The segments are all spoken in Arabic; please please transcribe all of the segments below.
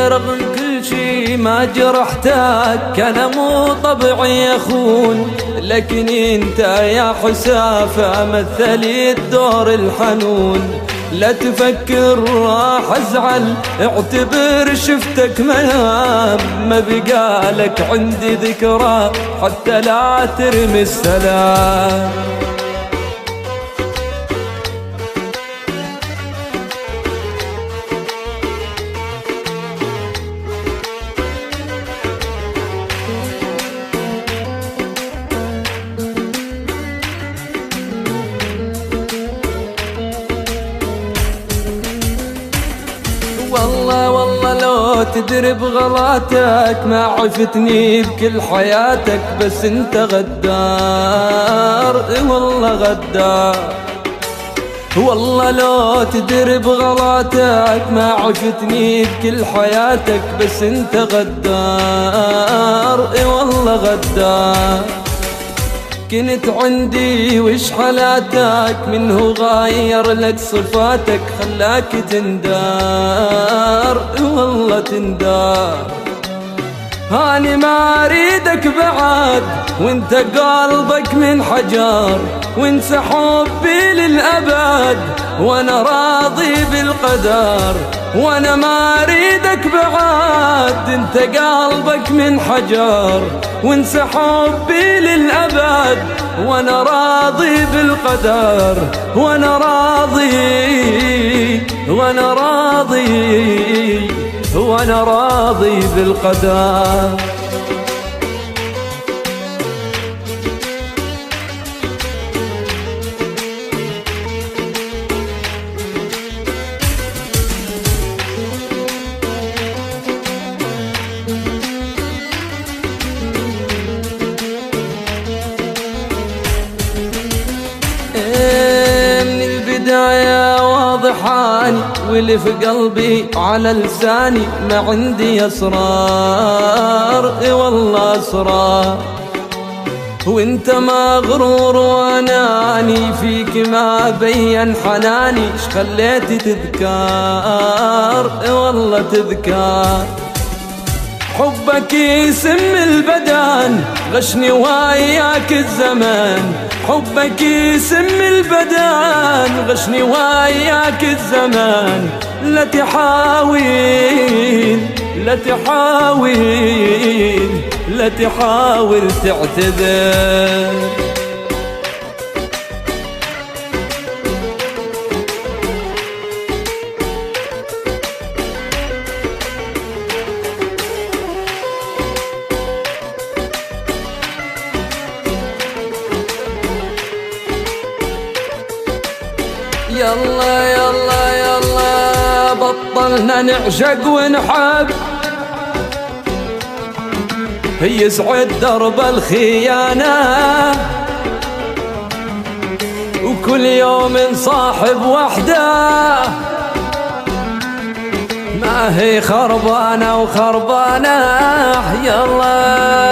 رغم كل شي ما جرحتك انا مو طبعي اخون، لكن انت يا حسافة مثلي الدور الحنون. لا تفكر راح ازعل، اعتبر شفتك منام، ما بقالك عندي ذكرى حتى لا ترمي السلام. والله لو تدري بغلاتك ما عفتني بكل حياتك، بس انت غدار، والله غدار. والله لو تدري بغلاتك ما عفتني بكل حياتك، بس انت غدار، والله غدار. كنت عندي وش حالاتك، منه غاير لك صفاتك خلاك تندار، والله تندار. هاني ما اريدك بعد وانت قلبك من حجر، وانسى حبي للأبد وانا راضي بالقدر. وانا ما اريدك بعد انت قلبك من حجر، وانسى حبي للأبد وانا راضي بالقدر. وانا راضي وانا راضي وانا راضي بالقدر. من البداية واضحاني واللي في قلبي على لساني، ما عندي أسرار، والله أسرار. وانت مغرور واناني، فيك ما بين حناني، اش خليتي تذكار، والله تذكار. حبك يسم البدن غشني وياك الزمان، حبك يسم البدن غشني وياك الزمان. لا تحاول لا تحاول لا تحاول تعتذر. يلا يلا يلا بطلنا نعشق ونحب، يسعد درب الخيانة، وكل يوم صاحب وحده، ما هي خربانة وخربانة. يلا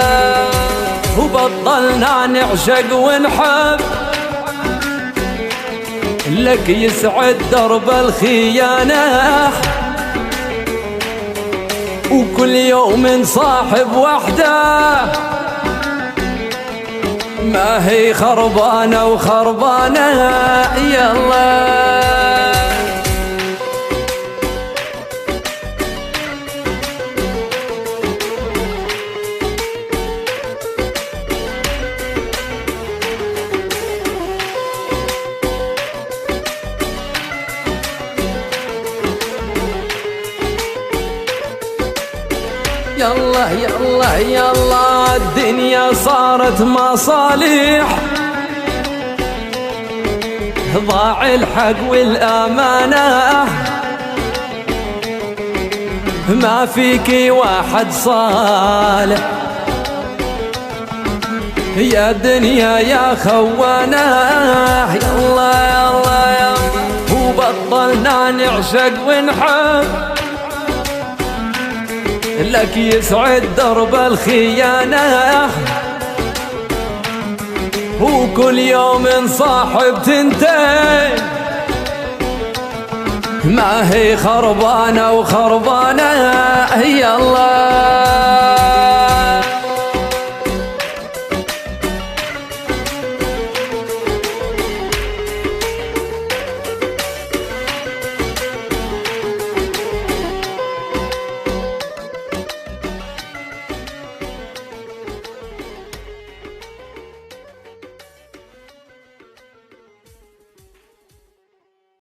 وبطلنا نعشق ونحب، لك يسعد درب الخيانة، وكل يوم صاحب وحده، ما هي خربانة وخربانة. يلا يلا يلا يلا الدنيا صارت مصالح، ضاع الحق والأمانة، ما فيك واحد صالح يا دنيا يا خوانة. يلا يلا يلا وبطلنا نعشق ونحب، لك يسعد درب الخيانة، وكل يوم صاحب تنتين، ما هي خربانة وخربانة هي الله.